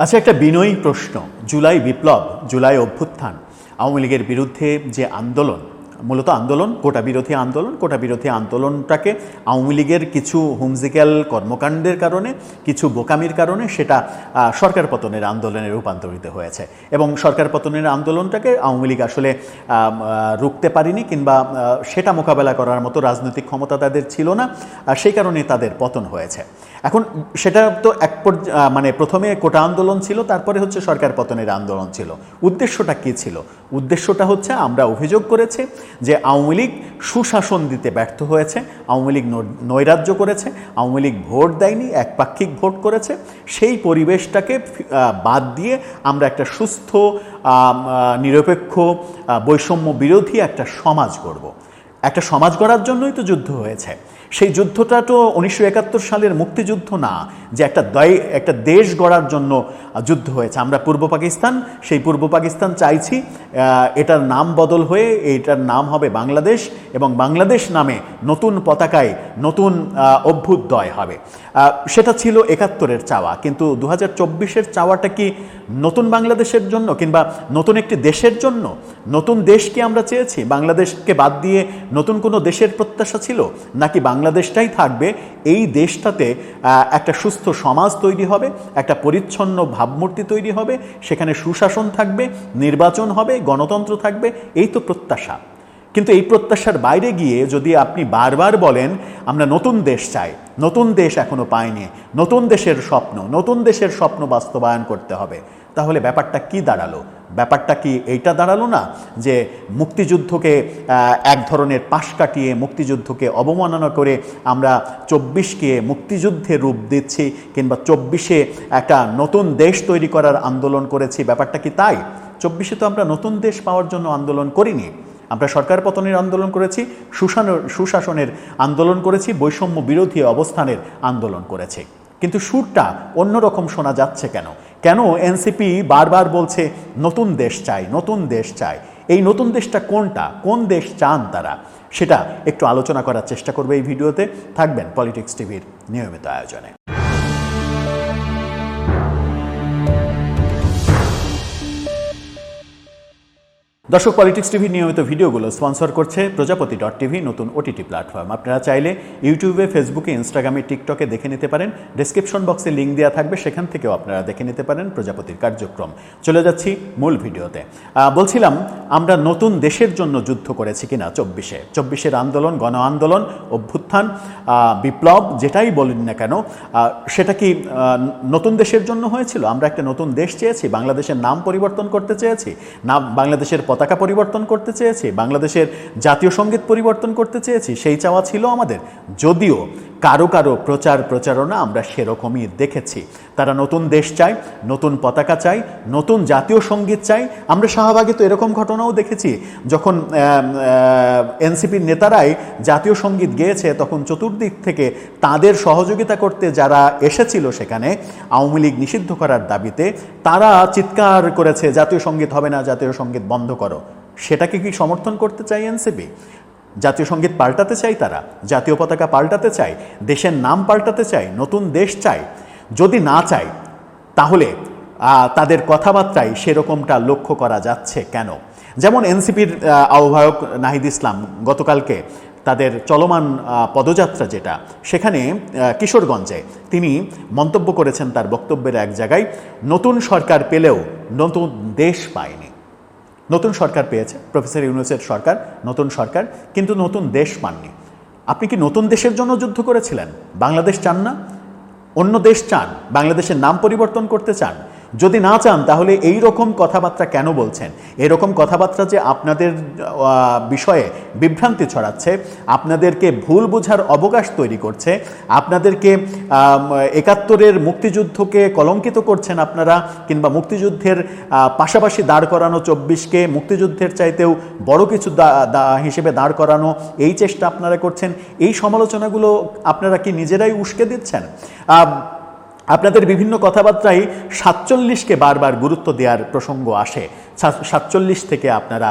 আচ্ছা, একটা বিনয়ী প্রশ্ন। জুলাই বিপ্লব, জুলাই অভ্যুত্থান, আওয়ামী লীগের বিরুদ্ধে যে আন্দোলন, মূলত আন্দোলন, কোটা বিরোধী আন্দোলনটাকে আওয়ামী লীগের কিছু হুমজিক্যাল কর্মকাণ্ডের কারণে, কিছু বোকামির কারণে সেটা সরকার পতনের আন্দোলনে রূপান্তরিত হয়েছে। এবং সরকার পতনের আন্দোলনটাকে আওয়ামী লীগ আসলে রুখতে পারেনি, কিংবা সেটা মোকাবেলা করার মতো রাজনৈতিক ক্ষমতা তাদের ছিল না, সেই কারণে তাদের পতন হয়েছে। এখন সেটা তো মানে প্রথমে কোটা আন্দোলন ছিল, তারপরে হচ্ছে সরকার পতনের আন্দোলন ছিল। উদ্দেশ্যটা কী ছিল? উদ্দেশ্যটা হচ্ছে, আমরা অভিযোগ করেছি যে আওয়ামী লীগ সুশাসন দিতে ব্যর্থ হয়েছে, আওয়ামী লীগ নৈরাজ্য করেছে, আওয়ামী লীগ ভোট দেয়নি, একপাক্ষিক ভোট করেছে। সেই পরিবেশটাকে বাদ দিয়ে আমরা একটা সুস্থ, নিরপেক্ষ, বৈষম্য বিরোধী একটা সমাজ গড়ব। একটা সমাজ গড়ার জন্যই তো যুদ্ধ হয়েছে। সেই যুদ্ধটা তো 1971 সালের মুক্তিযুদ্ধ না, যে একটা দেশ গড়ার জন্য যুদ্ধ হয়েছে। আমরা পূর্ব পাকিস্তান, সেই পূর্ব পাকিস্তান চাইছি এটার নাম বদল হয়ে এইটার নাম হবে বাংলাদেশ, এবং বাংলাদেশ নামে নতুন পতাকায় নতুন অভ্যুদয় হবে। সেটা ছিল 71-এর চাওয়া। কিন্তু 2024-এর চাওয়াটা কি নতুন বাংলাদেশের জন্য, কিংবা নতুন একটি দেশের জন্য? নতুন দেশ কি আমরা চেয়েছি? বাংলাদেশকে বাদ দিয়ে নতুন কোনো দেশের প্রত্যাশা ছিল? নাকি বাংলাদেশটাই থাকবে, এই দেশটাতে একটা সুস্থ সমাজ তৈরি হবে, একটা পরিচ্ছন্ন ভাবমূর্তি তৈরি হবে, সেখানে সুশাসন থাকবে, নির্বাচন হবে, গণতন্ত্র থাকবে, এই তো প্রত্যাশা। কিন্তু এই প্রত্যাশার বাইরে গিয়ে যদি আপনি বারবার বলেন আমরা নতুন দেশ চাই, নতুন দেশ এখনো পাইনি, নতুন দেশের স্বপ্ন বাস্তবায়ন করতে হবে, তাহলে ব্যাপারটা কি দাঁড়ালো? ব্যাপারটা কি এইটা দাঁড়ালো না যে মুক্তিযুদ্ধকে এক ধরনের পাশ কাটিয়ে, মুক্তিযুদ্ধকে অবমাননা করে আমরা 24-কে মুক্তিযুদ্ধের রূপ দিচ্ছি, কিংবা 24-এ একটা নতুন দেশ তৈরি করার আন্দোলন করেছি? ব্যাপারটা কি তাই? 24-এ তো আমরা নতুন দেশ পাওয়ার জন্য আন্দোলন করিনি। আমরা সরকার পতনের আন্দোলন করেছি, সুশাসনের আন্দোলন করেছি, বৈষম্য বিরোধী অবস্থানের আন্দোলন করেছি। কিন্তু সুরটা অন্যরকম শোনা যাচ্ছে কেন? কেন এনসিপি বারবার বলছে নতুন দেশ চাই, নতুন দেশ চাই? এই নতুন দেশটা কোনটা? কোন দেশ চান তারা? সেটা একটু আলোচনা করার চেষ্টা করবে এই ভিডিওতে। থাকবেন পলিটিক্স টিভির নিয়মিত আয়োজনে। দর্শক, পলিটিক্স টিভির নিয়মিত ভিডিওগুলো স্পন্সর করছে প্রজাপতি.tv, নতুন ওটিটি প্ল্যাটফর্ম। আপনারা চাইলে ইউটিউবে, ফেসবুকে, ইনস্টাগ্রামে, টিকটকে দেখে নিতে পারেন। ডেসক্রিপশন বক্সে লিঙ্ক দেওয়া থাকবে, সেখান থেকেও আপনারা দেখে নিতে পারেন প্রজাপতির কার্যক্রম। চলে যাচ্ছি মূল ভিডিওতে। বলছিলাম আমরা নতুন দেশের জন্য যুদ্ধ করেছি কিনা 24-এর আন্দোলন, গণ আন্দোলন, অভ্যুত্থান, বিপ্লব, যেটাই বলেন না কেন, সেটা কি নতুন দেশের জন্য হয়েছিল? আমরা একটা নতুন দেশ চেয়েছি, বাংলাদেশের নাম পরিবর্তন করতে চেয়েছি, বাংলাদেশের পতাকা পরিবর্তন করতে চেয়েছি, বাংলাদেশের জাতীয় সঙ্গীত পরিবর্তন করতে চেয়েছি। সেই চাওয়া ছিল আমাদের। যদিও কারো প্রচারণা আমরা সেরকমই দেখেছি। তারা নতুন দেশ চায়, নতুন পতাকা চাই, নতুন জাতীয় সঙ্গীত চাই। আমরা শাহবাগে তো এরকম ঘটনাও দেখেছি, যখন এনসিপির নেতারাই জাতীয় সঙ্গীত গেয়েছে, তখন চতুর্দিক থেকে তাদের সহযোগিতা করতে যারা এসেছিল সেখানে আওয়ামী লীগ নিষিদ্ধ করার দাবিতে, তারা চিৎকার করেছে জাতীয় সঙ্গীত হবে না, জাতীয় সঙ্গীত বন্ধ করো। সেটাকে কি সমর্থন করতে চাই এনসিপি? জাতীয় সঙ্গীত পাল্টাতে চাই, তারা জাতীয় পতাকা পাল্টাতে চায়, দেশের নাম পাল্টাতে চায়, নতুন দেশ চায়? যদি না চায়, তাহলে তাদের কথাবার্তায় সেরকমটা লক্ষ্য করা যাচ্ছে কেন? যেমন এনসিপির আহ্বায়ক নাহিদ ইসলাম গতকালকে তাদের চলমান পদযাত্রা যেটা, সেখানে কিশোরগঞ্জে তিনি মন্তব্য করেছেন তার বক্তব্যের এক জায়গায়, নতুন সরকার পেলেও নতুন দেশ পায়নি। নতুন সরকার পেয়েছে প্রফেসর ইউনূসের সরকার, নতুন সরকার, কিন্তু নতুন দেশ পাননি। আপনি কি নতুন দেশের জন্য যুদ্ধ করেছিলেন? বাংলাদেশ চান না? অন্য দেশ চান? বাংলাদেশের নাম পরিবর্তন করতে চান? যদি না চান, তাহলে এই রকম কথাবার্তা কেন বলছেন? এরকম কথাবার্তা যে আপনাদের বিষয়ে বিভ্রান্তি ছড়াচ্ছে, আপনাদেরকে ভুল বোঝার অবকাশ তৈরি করছে, আপনাদেরকে 71-এর মুক্তিযুদ্ধকে কলঙ্কিত করছেন আপনারা, কিংবা মুক্তিযুদ্ধের পাশাপাশি দাঁড় করানো 24-কে মুক্তিযুদ্ধের চাইতেও বড় কিছু হিসেবে দাঁড় করানো, এই চেষ্টা আপনারা করছেন। এই সমালোচনাগুলো আপনারা কি নিজেরাই উস্কে দিচ্ছেন? আপনাদের বিভিন্ন কথাবার্তায় 47-কে বারবার গুরুত্ব দেওয়ার প্রসঙ্গ আসে। 47 থেকে আপনারা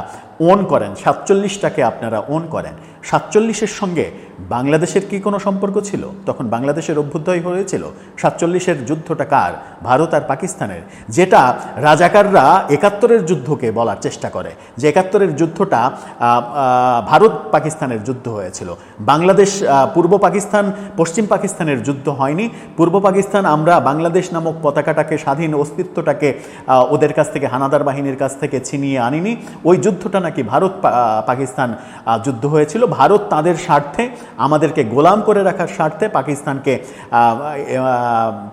ওন করেন, 47টাকে আপনারা ওন করেন। সাতচল্লিশের সঙ্গে বাংলাদেশের কি কোনো সম্পর্ক ছিল? তখন বাংলাদেশের অভ্যুদয় হয়েছিল। সাতচল্লিশের যুদ্ধটা কার? ভারত আর পাকিস্তানের, যেটা রাজাকাররা একাত্তরের যুদ্ধকে বলার চেষ্টা করে যে একাত্তরের যুদ্ধটা ভারত পাকিস্তানের যুদ্ধ হয়েছিল। বাংলাদেশ পূর্ব পাকিস্তান পশ্চিম পাকিস্তানের যুদ্ধ হয়নি। পূর্ব পাকিস্তান আমরা বাংলাদেশ নামক পতাকাটাকে, স্বাধীন অস্তিত্বটাকে ওদের কাছ থেকে, হানাদার বাহিনীর কাছ থেকে ছিনিয়ে আনিনি। ওই যুদ্ধটা নাকি ভারত পাকিস্তান যুদ্ধ হয়েছিল। ভারত তাদের স্বার্থে, আমাদেরকে গোলাম করে রাখার স্বার্থে পাকিস্তানকে,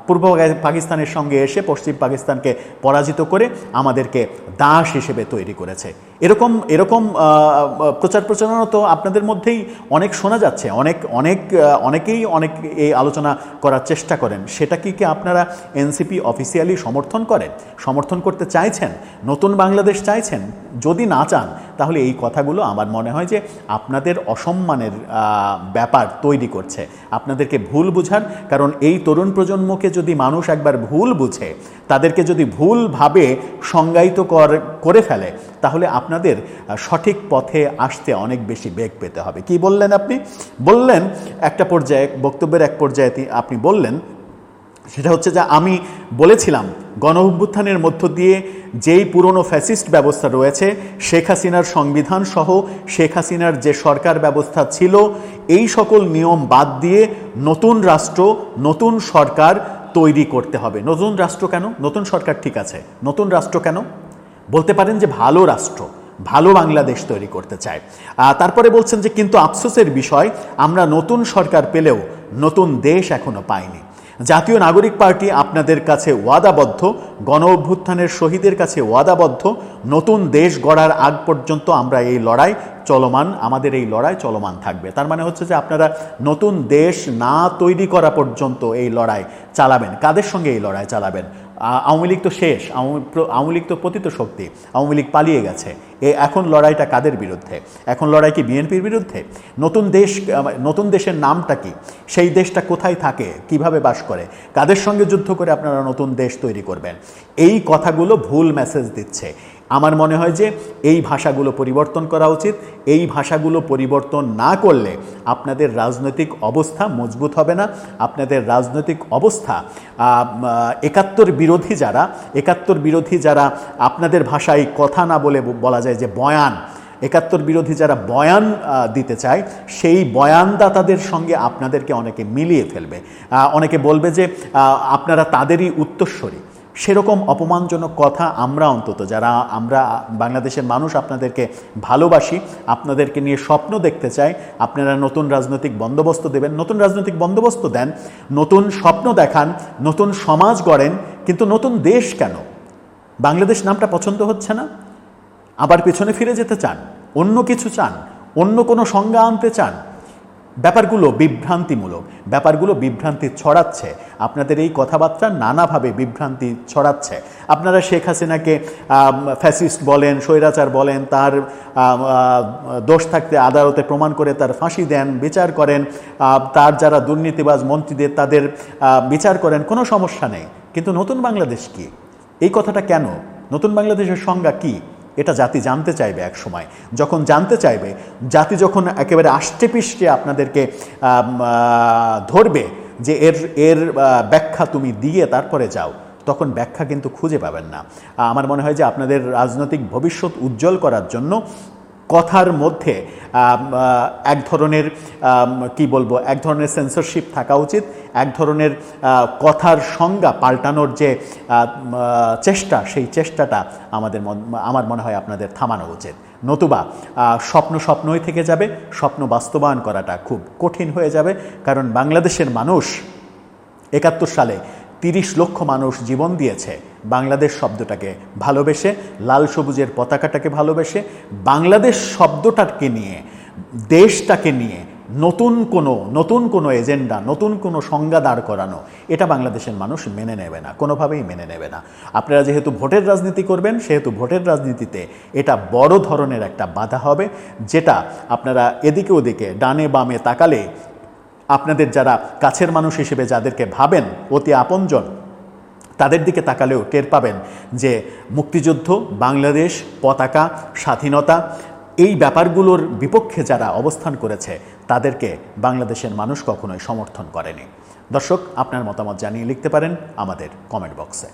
পূর্ব পাকিস্তানের সঙ্গে এসে পশ্চিম পাকিস্তানকে পরাজিত করে আমাদেরকে দাস হিসেবে তৈরি করেছে। এরকম প্রচার প্রচারণা তো আপনাদের মধ্যেই অনেক শোনা যাচ্ছে। অনেকেই এই আলোচনা করার চেষ্টা করেন। সেটা কি আপনারা এনসিপি অফিসিয়ালি সমর্থন করতে চাইছেন? নতুন বাংলাদেশ চাইছেন? যদি না চান তাহলে এই কথাগুলো আমার মনে হয় যে আপনাদের অসম্মানের ব্যাপার তৈরি করছে, আপনাদেরকে ভুল বুঝান। কারণ এই তরুণ প্রজন্মকে যদি মানুষ একবার ভুল বুঝে, তাদেরকে যদি ভুলভাবে সংজ্ঞায়িত করে ফেলে, তাহলে আপনাদের সঠিক পথে আসতে অনেক বেশি বেগ পেতে হবে। কি বললেন আপনি? বললেন একটা পর্যায়ে, বক্তব্যের এক পর্যায়ে আপনি বললেন, সেটা হচ্ছে যে আমি বলেছিলাম গণ অভ্যুত্থানের মধ্য দিয়ে যেই পুরনো ফ্যাসিস্ট ব্যবস্থা রয়েছে, শেখ হাসিনার সংবিধান সহ শেখ হাসিনার যে সরকার ব্যবস্থা ছিল, এই সকল নিয়ম বাদ দিয়ে নতুন রাষ্ট্র, নতুন সরকার তৈরি করতে হবে। নতুন রাষ্ট্র কেন? নতুন সরকার ঠিক আছে, নতুন রাষ্ট্র কেন? বলতে পারেন যে ভালো রাষ্ট্র, ভালো বাংলাদেশ তৈরি করতে চায়। তারপরে বলছেন যে কিন্তু আফসোসের বিষয়, আমরা নতুন সরকার পেলেও নতুন দেশ এখনো পাইনি। জাতীয় নাগরিক পার্টি আপনাদের কাছে ওয়াদাবদ্ধ, গণ অভ্যুত্থানের শহীদের কাছে ওয়াদাবদ্ধ, নতুন দেশ গড়ার আগ পর্যন্ত আমরা এই লড়াই চলমান, আমাদের এই লড়াই চলমান থাকবে। তার মানে হচ্ছে যে আপনারা নতুন দেশ না তৈরি করা পর্যন্ত এই লড়াই চালাবেন। কাদের সঙ্গে এই লড়াই চালাবেন? আওয়ামী লীগ তো শেষ, আওয়ামী লীগ তো পতিত শক্তি, আওয়ামী লীগ পালিয়ে গেছে। এখন লড়াইটা কাদের বিরুদ্ধে? এখন লড়াই কি বিএনপির বিরুদ্ধে? নতুন দেশের নামটা কি? সেই দেশটা কোথায় থাকে, কিভাবে বাস করে, কাদের সঙ্গে যুদ্ধ করে আপনারা নতুন দেশ তৈরি করবেন? এই কথাগুলো ভুল মেসেজ দিচ্ছে। আমার মনে হয় যে এই ভাষাগুলো পরিবর্তন করা উচিত। এই ভাষাগুলো পরিবর্তন না করলে আপনাদের রাজনৈতিক অবস্থা মজবুত হবে না। আপনাদের রাজনৈতিক অবস্থা, একাত্তর বিরোধী যারা আপনাদের ভাষায় কথা না বলে বলা যায় যে বয়ান, একাত্তর বিরোধী যারা বয়ান দিতে চায়, সেই বয়ানদাতাদের সঙ্গে আপনাদেরকে অনেকে মিলিয়ে ফেলবে। অনেকে বলবে যে আপনারা তাদেরই উত্তরসূরি। সেরকম অপমানজনক কথা আমরা বাংলাদেশের মানুষ আপনাদেরকে ভালোবাসি, আপনাদেরকে নিয়ে স্বপ্ন দেখতে চাই। আপনারা নতুন রাজনৈতিক বন্দোবস্ত দেবেন, নতুন রাজনৈতিক বন্দোবস্ত দেন, নতুন স্বপ্ন দেখান, নতুন সমাজ গড়েন, কিন্তু নতুন দেশ কেন? বাংলাদেশ নামটা পছন্দ হচ্ছে না? আবার পেছনে ফিরে যেতে চান? অন্য কিছু চান? অন্য কোনো সংজ্ঞা আনতে চান? ব্যাপারগুলো বিভ্রান্তিমূলক, ব্যাপারগুলো বিভ্রান্তি ছড়াচ্ছে। আপনাদের এই কথাবার্তা নানাভাবে বিভ্রান্তি ছড়াচ্ছে। আপনারা শেখ হাসিনাকে ফ্যাসিস্ট বলেন, স্বৈরাচার বলেন, তার দোষ থাকতে আদালতে প্রমাণ করে তার ফাঁসি দেন, বিচার করেন, তার যারা দুর্নীতিবাজ মন্ত্রীদের তাদের বিচার করেন, কোনো সমস্যা নেই। কিন্তু নতুন বাংলাদেশ কি? এই কথাটা কেন? নতুন বাংলাদেশের সংজ্ঞা কি? এটা জাতি জানতে চাইবে এক সময়। যখন জানতে চাইবে, জাতি যখন একেবারে আষ্টেপৃষ্টে আপনাদেরকে ধরবে যে এর ব্যাখ্যা তুমি দিয়ে তারপরে যাও, তখন ব্যাখ্যা কিন্তু খুঁজে পাবেন না। আমার মনে হয় যে আপনাদের রাজনৈতিক ভবিষ্যৎ উজ্জ্বল করার জন্য কথার মধ্যে এক ধরনের এক ধরনের সেন্সরশিপ থাকা উচিত। এক ধরনের কথার সংজ্ঞা পাল্টানোর যে চেষ্টা, সেই চেষ্টাটা আমার মনে হয় আপনাদের থামানো উচিত। নতুবা স্বপ্নই থেকে যাবে, স্বপ্ন বাস্তবায়ন করাটা খুব কঠিন হয়ে যাবে। কারণ বাংলাদেশের মানুষ ৭১ সালে ৩০ লক্ষ মানুষ জীবন দিয়েছে বাংলাদেশ শব্দটাকে ভালোবেসে, লাল সবুজের পতাকাটাকে ভালোবেসে। বাংলাদেশ শব্দটাকে নিয়ে, দেশটাকে নিয়ে নতুন কোনো এজেন্ডা, নতুন কোনো সংজ্ঞা দাঁড় করানো, এটা বাংলাদেশের মানুষ মেনে নেবে না, কোনোভাবেই মেনে নেবে না। আপনারা যেহেতু ভোটের রাজনীতি করবেন, সেহেতু ভোটের রাজনীতিতে এটা বড় ধরনের একটা বাধা হবে, যেটা আপনারা এদিকে ওদিকে ডানে বামে তাকালে আপনাদের যারা কাছের মানুষ হিসেবে যাদেরকে ভাবেন অতি আপনজন, তাদের দিকে তাকালেও টের পাবেন যে মুক্তিযুদ্ধ, বাংলাদেশ, পতাকা, স্বাধীনতা, এই ব্যাপারগুলোর বিপক্ষে যারা অবস্থান করেছে তাদেরকে বাংলাদেশের মানুষ কখনোই সমর্থন করেনি। দর্শক, আপনার মতামত জানিয়ে লিখতে পারেন আমাদের কমেন্ট বক্সে।